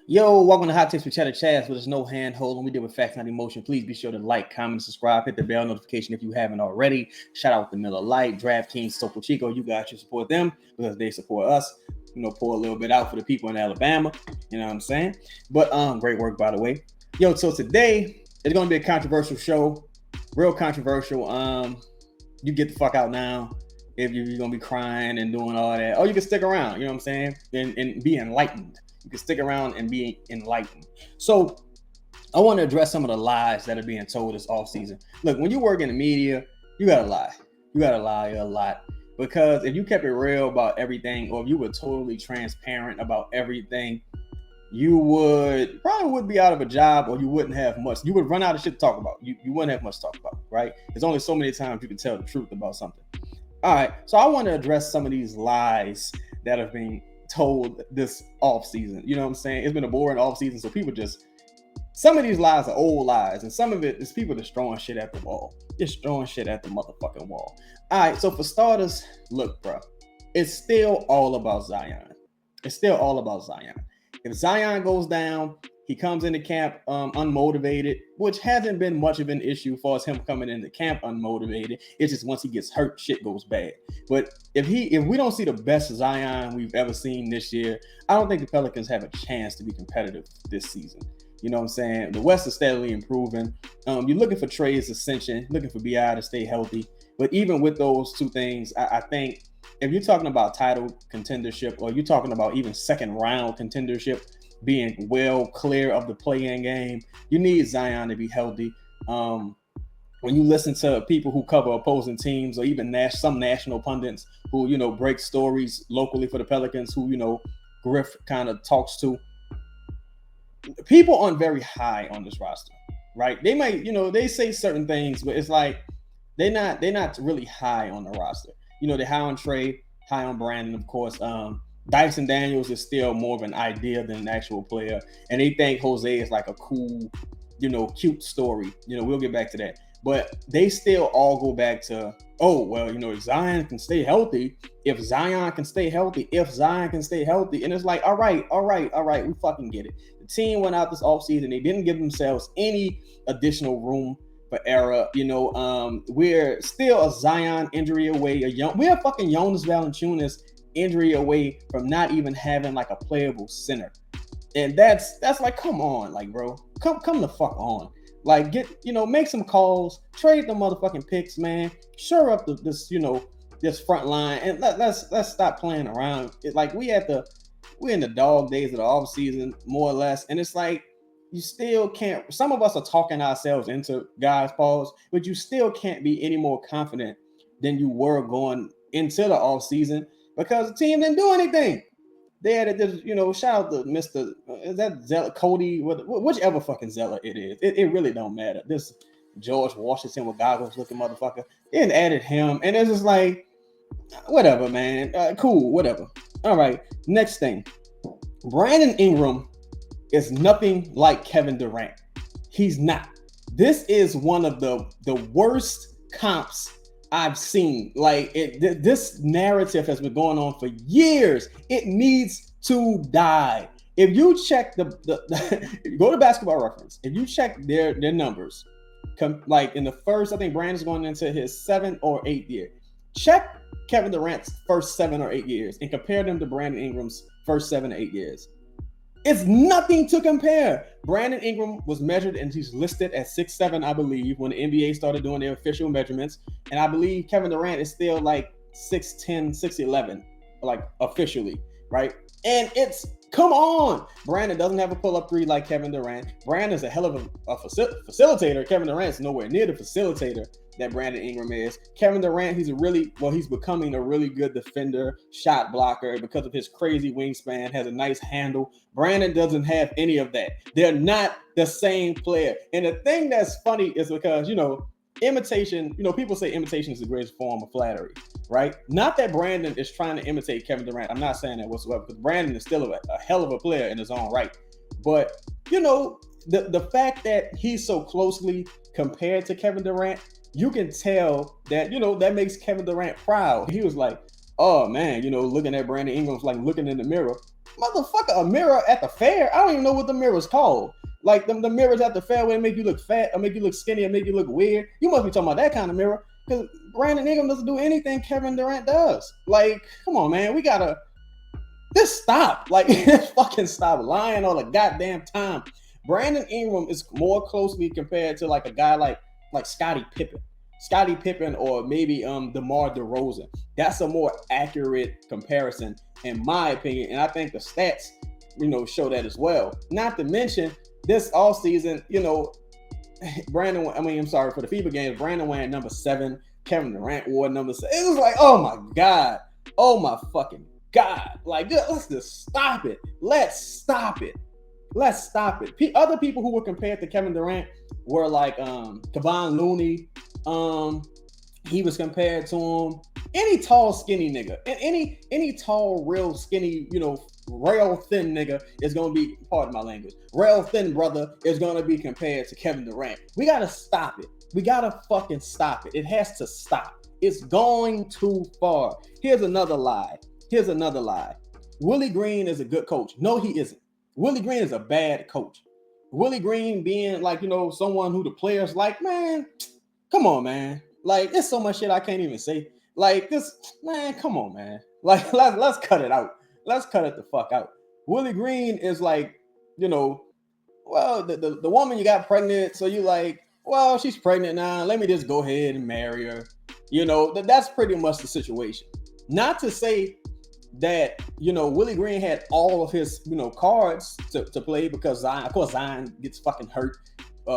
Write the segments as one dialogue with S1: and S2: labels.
S1: Yo, welcome to Hot Takes with Cheddar Chaz, where there's no hand holding. We deal with facts, not emotion. Please be sure to like, comment, subscribe, hit the bell notification if you haven't already. Shout out to Miller Lite, DraftKings, Topo Chico. You guys should support them because they support us. Pour a little bit out for the people in Alabama. You know what I'm saying? But great work, by the way. Yo, so today it's going to be a controversial show. Real controversial. You get the fuck out now if you're going to be crying and doing all that. Or you can stick around, you know what I'm saying? And be enlightened. You can stick around and be enlightened. So I want to address some of the lies that are being told this offseason. Look, when you work in the media, you got to lie. You got to lie a lot. Because if you kept it real about everything, or if you were totally transparent about everything, you probably would be out of a job, or you wouldn't have much. You would run out of shit to talk about. You wouldn't have much to talk about, right? There's only so many times you can tell the truth about something. All right, so I want to address some of these lies that have been told this off season. You know what I'm saying? It's been a boring off season, so some of these lies are old lies, and some of it is people just throwing shit at the wall. Just throwing shit at the motherfucking wall. All right, so for starters, look, bro, it's still all about Zion. It's still all about Zion. If Zion goes down, he comes into camp unmotivated, which hasn't been much of an issue for us, him coming into camp unmotivated. It's just once he gets hurt, shit goes bad. But if we don't see the best Zion we've ever seen this year, I don't think the Pelicans have a chance to be competitive this season. You know what I'm saying? The West is steadily improving. You're looking for Trey's ascension, looking for BI to stay healthy. But even with those two things, I think if you're talking about title contendership, or you're talking about even second round contendership, being well clear of the play-in game, you need Zion to be healthy. When you listen to people who cover opposing teams, or even some national pundits who, break stories locally for the Pelicans, who, Griff kind of talks to, people aren't very high on this roster, right? They might, they say certain things, but it's like they're not really high on the roster. They're high on Trey, high on Brandon, of course. Dyson Daniels is still more of an idea than an actual player, and they think Jose is like a cool, cute story. We'll get back to that, but they still all go back to, if Zion can stay healthy, if Zion can stay healthy, and it's like, all right, we fucking get it. The team went out this offseason, they didn't give themselves any additional room for error. We're still a Zion injury away. We're a fucking Jonas Valanciunas injury away from not even having like a playable center, and that's like, come on, like, bro, come the fuck on, like, make some calls, trade the motherfucking picks, man, shore up this front line, and let's stop playing around. Like, we're in the dog days of the off season, more or less, and it's like, you still can't. Some of us are talking ourselves into guys' pause, but you still can't be any more confident than you were going into the off season, because the team didn't do anything. They had this, shout out to Mr. Is that Zeller, Cody, whichever fucking Zeller it is. It really don't matter. This George Washington with goggles looking motherfucker. They added him, and it's just like, whatever, man. Cool, whatever. All right, next thing. Brandon Ingram is nothing like Kevin Durant. He's not. This is one of the worst comps I've seen. Like, this narrative has been going on for years. It needs to die. If you check the go to Basketball Reference, if you check their numbers, like in the first, I think Brandon's going into his 7th or 8th year. Check Kevin Durant's first 7 or 8 years and compare them to Brandon Ingram's first 7 to 8 years. It's nothing to compare. Brandon Ingram was measured, and he's listed at 6'7", I believe, when the NBA started doing their official measurements. And I believe Kevin Durant is still like 6'10", 6'11", like officially, right? And come on. Brandon doesn't have a pull-up three like Kevin Durant. Brandon's a hell of a facilitator. Kevin Durant's nowhere near the facilitator that Brandon Ingram is. Kevin Durant, he's becoming a really good defender, shot blocker, because of his crazy wingspan, has a nice handle. Brandon doesn't have any of that. They're not the same player. And the thing that's funny is because, imitation, people say imitation is the greatest form of flattery, right? Not that Brandon is trying to imitate Kevin Durant. I'm not saying that whatsoever, because Brandon is still a hell of a player in his own right. But, the fact that he's so closely compared to Kevin Durant, you can tell that, that makes Kevin Durant proud. He was like, oh man, looking at Brandon Ingram's like looking in the mirror. Motherfucker, a mirror at the fair? I don't even know what the mirror's called. Like the mirrors at the fair where they make you look fat or make you look skinny or make you look weird. You must be talking about that kind of mirror. Because Brandon Ingram doesn't do anything Kevin Durant does. Like, come on, man. We gotta just stop. Like, fucking stop lying all the goddamn time. Brandon Ingram is more closely compared to like a guy like Scottie Pippen or maybe DeMar DeRozan. That's a more accurate comparison in my opinion, and I think the stats show that as well. Not to mention this offseason, Brandon, I'm sorry, for the FIBA games, Brandon wearing number 7, Kevin Durant wore number 7. It was like, oh my God. Oh my fucking God. Like, let's just stop it. Let's stop it. Other people who were compared to Kevin Durant were like Kevon Looney. He was compared to him. Any tall, skinny nigga, any tall, real skinny, rail thin nigga is gonna be, pardon my language, rail thin brother is gonna be compared to Kevin Durant. We gotta stop it. We gotta fucking stop it. It has to stop. It's going too far. Here's another lie. Willie Green is a good coach. No, he isn't. Willie Green is a bad coach. Willie Green being like, someone who the players like, man, come on, man. Like, there's so much shit I can't even say. Like, this, man, come on, man. Like, let's cut it out. Let's cut it the fuck out. Willie Green is like, well, the woman you got pregnant, so you like, well, she's pregnant now. Let me just go ahead and marry her. That's pretty much the situation. Not to say that, Willie Green had all of his, cards to play because Zion gets fucking hurt.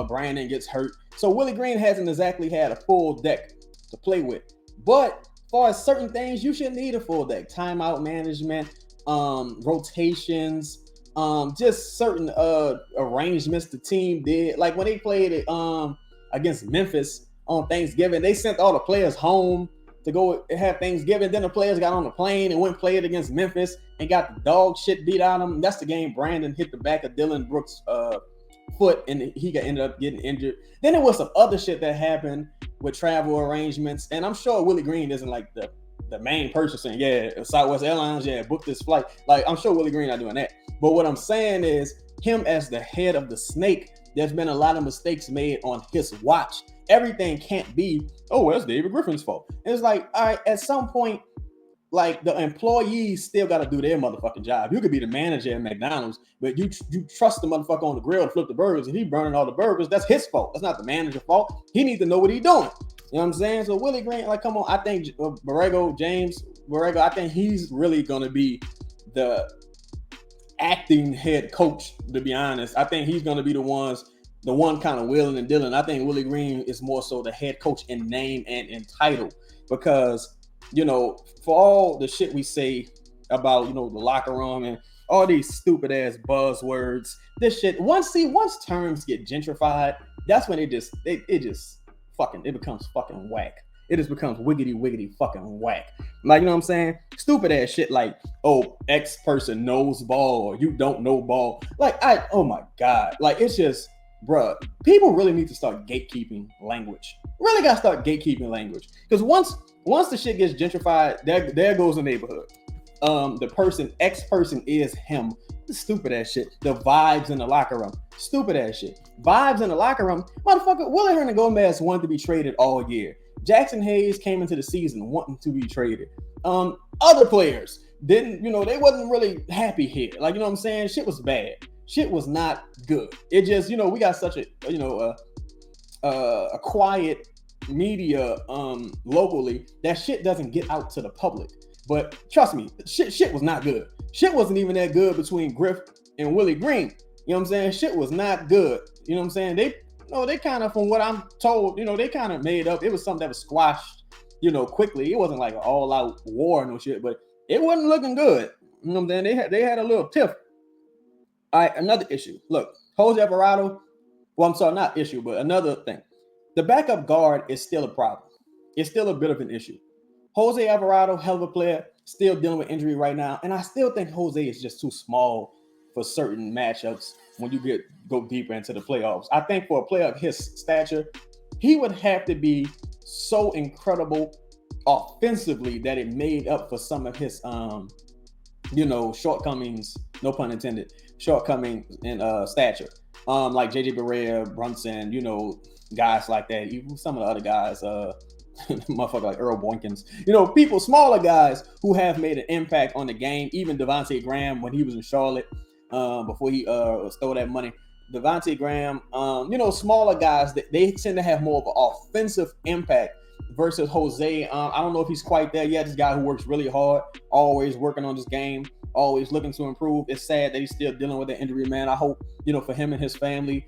S1: Brandon gets hurt. So Willie Green hasn't exactly had a full deck to play with. But far as certain things, you shouldn't need a full deck. Timeout management, rotations, just certain arrangements the team did. Like when they played against Memphis on Thanksgiving, they sent all the players home to go have Thanksgiving. Then the players got on the plane and went and played against Memphis and got the dog shit beat out of them. That's the game Brandon hit the back of Dylan Brooks' foot and he ended up getting injured. Then there was some other shit that happened with travel arrangements, and I'm sure Willie Green isn't like the main person saying, yeah, Southwest Airlines, yeah, book this flight. Like, I'm sure Willie Green not doing that. But what I'm saying is, him as the head of the snake, there's been a lot of mistakes made on his watch. Everything can't be, oh, well, that's David Griffin's fault. And it's like, all right, at some point, like, the employees still got to do their motherfucking job. You could be the manager at McDonald's, but you trust the motherfucker on the grill to flip the burgers, and he burning all the burgers. That's his fault. That's not the manager's fault. He needs to know what he's doing. You know what I'm saying? So Willie Green, like, come on. I think James Borrego, I think he's really going to be the acting head coach, to be honest. I think he's going to be the one kind of willing and dealing. I think Willie Green is more so the head coach in name and in title because, for all the shit we say about, the locker room and all these stupid ass buzzwords, this shit, once terms get gentrified, that's when it becomes fucking whack. It just becomes wiggity fucking whack. Like, you know what I'm saying? Stupid ass shit like, oh, X person knows ball or you don't know ball. Like, oh my God. Like, it's just, bruh, people really need to start gatekeeping language. Really got to start gatekeeping language. Because once the shit gets gentrified, there goes the neighborhood. The person, X person is him. The stupid ass shit. The vibes in the locker room. Stupid ass shit. Vibes in the locker room. Motherfucker, Willie Hernangomez wanted to be traded all year. Jackson Hayes came into the season wanting to be traded. Other players didn't, they wasn't really happy here. Like, you know what I'm saying? Shit was bad. Shit was not good. It just, we got such a quiet media locally that shit doesn't get out to the public. But trust me, shit was not good. Shit wasn't even that good between Griff and Willie Green. You know what I'm saying? Shit was not good. You know what I'm saying? They kind of, from what I'm told, they kind of made up. It was something that was squashed, quickly. It wasn't like an all-out war and no shit, but it wasn't looking good. You know what I'm saying? They had a little tiff. All right, another issue. Look, Jose Alvarado, well, I'm sorry, not issue, but another thing. The backup guard is still a problem. It's still a bit of an issue. Jose Alvarado, hell of a player, still dealing with injury right now. And I still think Jose is just too small for certain matchups when you go deeper into the playoffs. I think for a player of his stature, he would have to be so incredible offensively that it made up for some of his shortcomings, no pun intended, shortcomings in stature. Like JJ Barea, Brunson, guys like that. Even some of the other guys, motherfucker like Earl Boykins, people, smaller guys who have made an impact on the game. Even Devontae Graham when he was in Charlotte, before he stole that money. Devontae Graham, smaller guys, they tend to have more of an offensive impact versus Jose. I don't know if he's quite there yet. This guy who works really hard, always working on this game, always looking to improve. It's sad that he's still dealing with the injury, man. I hope, for him and his family,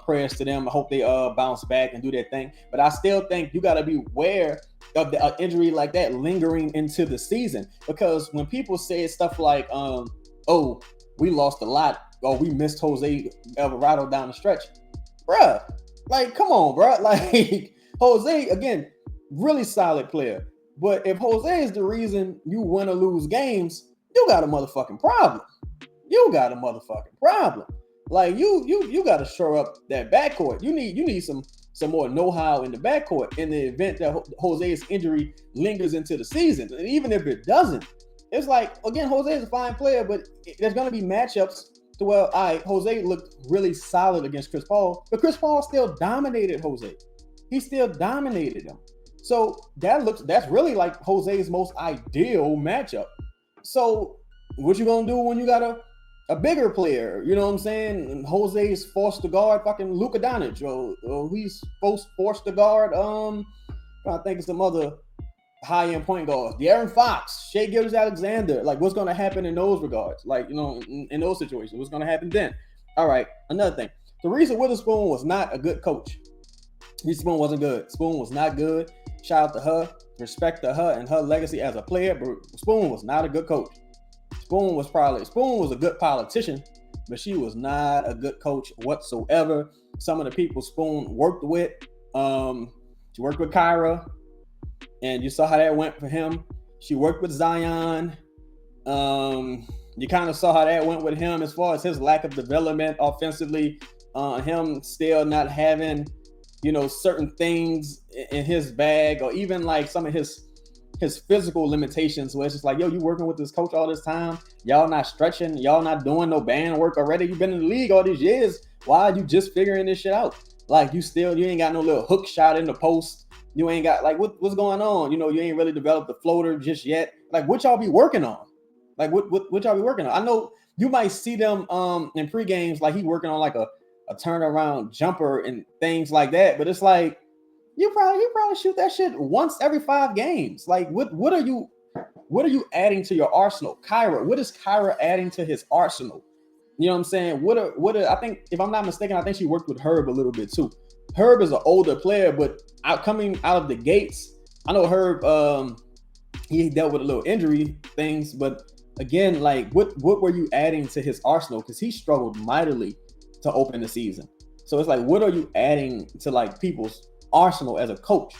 S1: prayers to them. I hope they bounce back and do their thing. But I still think you got to be aware of the injury like that lingering into the season. Because when people say stuff like, oh, we lost a lot, or we missed Jose Alvarado down the stretch, bruh, like, come on, bruh. Like, Jose, again, really solid player. But if Jose is the reason you win or lose games, you got a motherfucking problem. Like, you got to shore up that backcourt. You need some more know-how in the backcourt in the event that Jose's injury lingers into the season. And even if it doesn't, it's like, again, Jose is a fine player, but there's going to be matchups to where, all right, Jose looked really solid against Chris Paul, but Chris Paul still dominated Jose. He still dominated him. So that's really like Jose's most ideal matchup. So what you gonna do when you got a bigger player? You know what I'm saying? And Jose is forced to guard fucking Luka Doncic, or he's forced to guard I think it's some other high-end point guards, De'Aaron Fox, Shai Gilgeous-Alexander. Like, what's gonna happen in those regards? Like, in those situations, what's gonna happen then? All right, another thing. Teresa Witherspoon was not a good coach. Spoon wasn't good. Spoon was not good. Shout out to her. Respect to her and her legacy as a player, but Spoon was not a good coach. Spoon was a good politician, but she was not a good coach whatsoever. Some of the people Spoon worked with, she worked with Kyra, and you saw how that went for him. She worked with Zion. You kind of saw how that went with him as far as his lack of development offensively, him still not having certain things in his bag, or even like some of his physical limitations, where it's just like, yo, you working with this coach all this time, y'all not stretching, y'all not doing no band work already, you've been in the league all these years, why are you just figuring this shit out? Like, you ain't got no little hook shot in the post, you ain't got, like, what's going on? You ain't really developed the floater just yet. Like, what y'all be working on? Like, what y'all be working on? I know you might see them in pre-games, like he working on like a turnaround jumper and things like that, but it's like, you probably shoot that shit once every 5 games. Like, what are you adding to your arsenal? Kyra, what is Kyra adding to his arsenal? You know what I'm saying? I think, if I'm not mistaken, I think she worked with Herb a little bit too. Herb is an older player, but coming out of the gates, I know Herb, he dealt with a little injury things, but again, like, what were you adding to his arsenal? Because he struggled mightily to open the season. So it's like, what are you adding to like people's arsenal as a coach?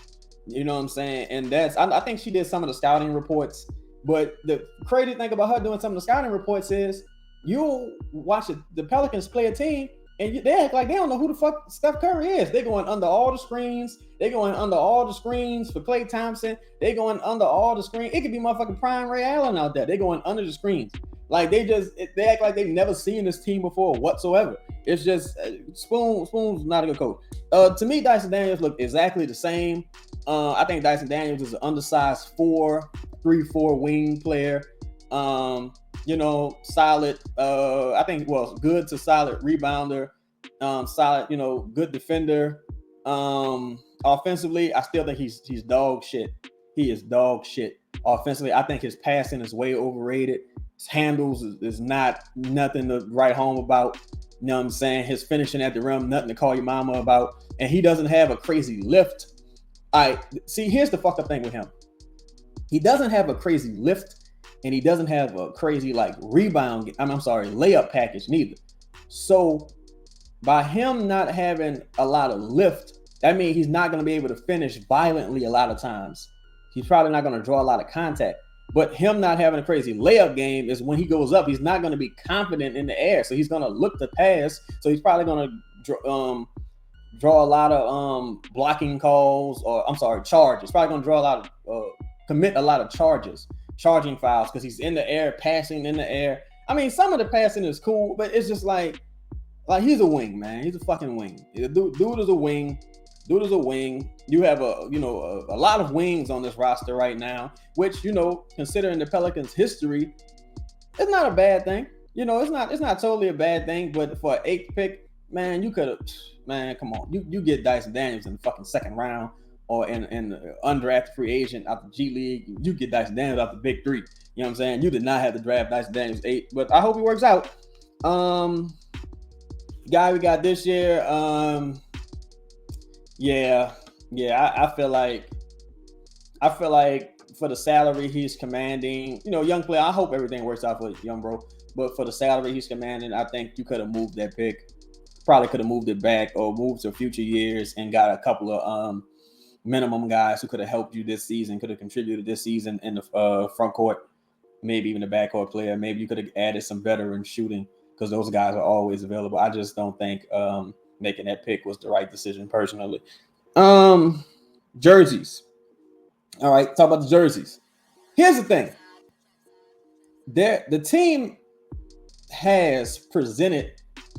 S1: You know what I'm saying? And I think she did some of the scouting reports, but the crazy thing about her doing some of the scouting reports is you'll watch the Pelicans play a team and they act like they don't know who the fuck Steph Curry is. They're going under all the screens. They're going under all the screens for Klay Thompson. They're going under all the screens. It could be motherfucking Prime Ray Allen out there. They're going under the screens. Like, they act like they've never seen this team before whatsoever. It's just Spoon's not a good coach. To me, Dyson Daniels look exactly the same. I think Dyson Daniels is an undersized 3-4 wing player. Solid. I think, good to solid rebounder. Solid, good defender. Offensively, I still think he's dog shit. He is dog shit. Offensively, I think his passing is way overrated. His handles is not nothing to write home about. You know what I'm saying? His finishing at the rim, nothing to call your mama about. And he doesn't have a crazy lift. See, here's the fucked up thing with him. He doesn't have a crazy lift, and he doesn't have a crazy layup package neither. So by him not having a lot of lift, that means he's not going to be able to finish violently a lot of times. He's probably not going to draw a lot of contact. But him not having a crazy layup game is when he goes up, he's not going to be confident in the air. So he's going to look to pass. So he's probably going to draw a lot of blocking calls, charges. Probably going to draw a lot of commit a lot of charging fouls because he's in the air, passing in the air. I mean, some of the passing is cool, but it's just like he's a wing, man. He's a fucking wing. Dude is a wing. Dude is a wing. You have a lot of wings on this roster right now, which, considering the Pelicans' history, it's not a bad thing. It's not totally a bad thing, but for an 8th pick, man, you could have, man, come on. You get Dyson Daniels in the fucking 2nd round or in undrafted free agent out the G League. You get Dyson Daniels out the big 3. You know what I'm saying? You did not have to draft Dyson Daniels 8, but I hope he works out. Guy we got this year, I feel like for the salary he's commanding, young player, I hope everything works out for young bro. But for the salary he's commanding, I think you could have moved that pick. Probably could have moved it back or moved to future years and got a couple of minimum guys who could have helped you this season, could have contributed this season in the front court, maybe even the backcourt player. Maybe you could have added some veteran shooting because those guys are always available. I just don't think making that pick was the right decision personally. Jerseys. All right, talk about the jerseys. Here's the thing. The team has presented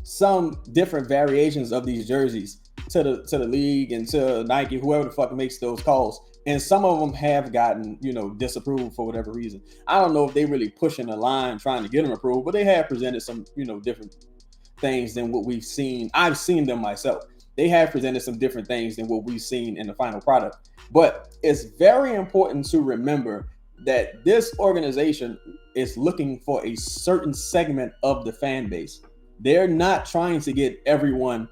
S1: some different variations of these jerseys to the league and to Nike, whoever the fuck makes those calls. And some of them have gotten, disapproved for whatever reason. I don't know if they really pushing the line trying to get them approved, but they have presented some, different things than what we've seen. I've seen them myself. They have presented some different things than what we've seen in the final product. But it's very important to remember that this organization is looking for a certain segment of the fan base. They're not trying to get everyone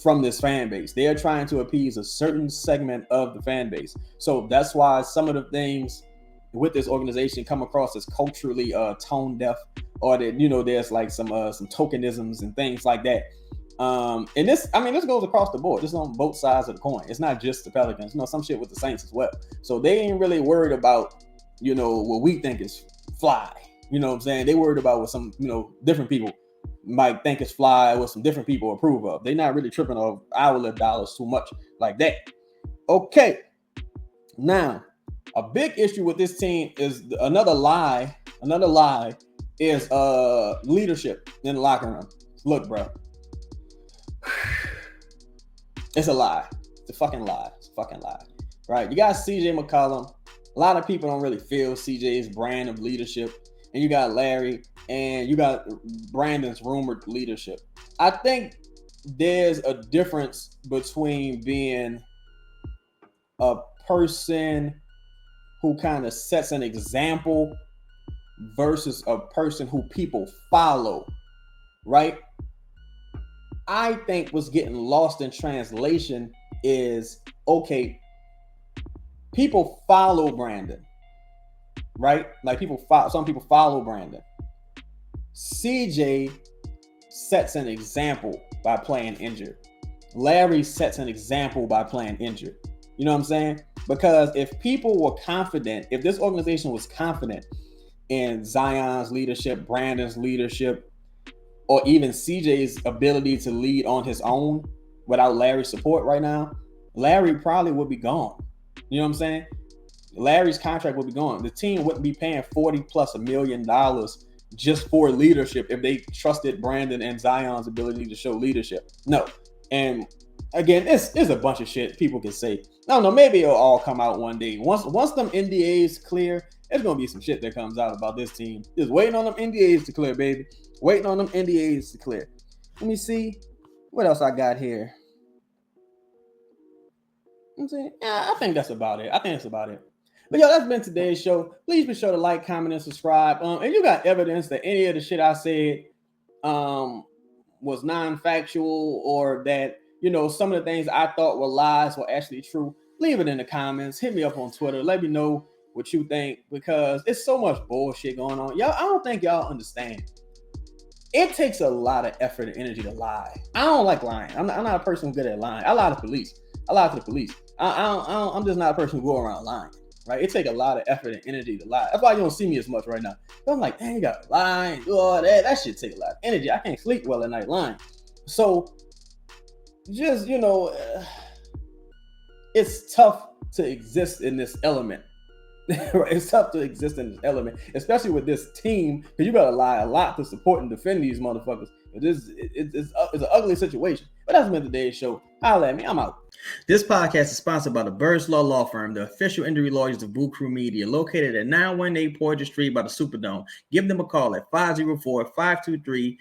S1: from this fan base. They are trying to appease a certain segment of the fan base. So that's why some of the things with this organization come across as culturally tone deaf, or that there's like some tokenisms and things like that. And this goes across the board. This is on both sides of the coin. It's not just the Pelicans. Some shit with the Saints as well. So they ain't really worried about what we think is fly. You know what I'm saying? They worried about what some different people might think is fly, what some different people approve of. They're not really tripping off our dollars too much like that. Okay. Now, a big issue with this team is another lie is leadership in the locker room. Look, bro. It's a lie. It's a fucking lie. It's a fucking lie. Right? You got CJ McCollum. A lot of people don't really feel CJ's brand of leadership. And you got Larry, and you got Brandon's rumored leadership. I think there's a difference between being a person who kind of sets an example versus a person who people follow, right? I think what's getting lost in translation is, okay, people follow Brandon. Right? Like some people follow Brandon. CJ sets an example by playing injured. Larry sets an example by playing injured. You know what I'm saying? Because if people were confident, if this organization was confident in Zion's leadership, Brandon's leadership, or even CJ's ability to lead on his own without Larry's support right now, Larry probably would be gone. You know what I'm saying? Larry's contract would be gone. The team wouldn't be paying $40+ million just for leadership if they trusted Brandon and Zion's ability to show leadership. No. And again, it's a bunch of shit people can say. I don't know, maybe it'll all come out one day. Once them NDAs clear, there's going to be some shit that comes out about this team. Just waiting on them NDAs to clear, baby. Waiting on them NDAs to clear. Let me see. What else I got here? I'm saying, yeah, I think that's about it. But yo, that's been today's show. Please be sure to like, comment, and subscribe. And you got evidence that any of the shit I said was non-factual, or that, some of the things I thought were lies were actually true, leave it in the comments. Hit me up on Twitter. Let me know what you think, because it's so much bullshit going on. Y'all, I don't think y'all understand. It takes a lot of effort and energy to lie. I don't like lying. I'm not a person who's good at lying. I lie to the police. I'm just not a person who go around lying. Right? It takes a lot of effort and energy to lie. That's why you don't see me as much right now. But I'm like, dang, you gotta lie and do all that. That shit take a lot of energy. I can't sleep well at night lying. So just, it's tough to exist in this element It's tough to exist in this element, especially with this team, because you gotta lie a lot to support and defend these motherfuckers. It's an ugly situation. But that's been today's show. Holla at me. I'm out. This podcast is sponsored by the Birdsall Law Firm, the official injury lawyers of Boot Krewe Media, located at 918 Porter Street by the Superdome. Give them a call at 504-523-5413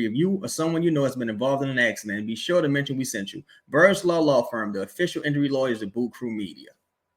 S1: if you or someone you know has been involved in an accident. And be sure to mention we sent you. Birdsall Law Firm, the official injury lawyers of Boot Krewe Media.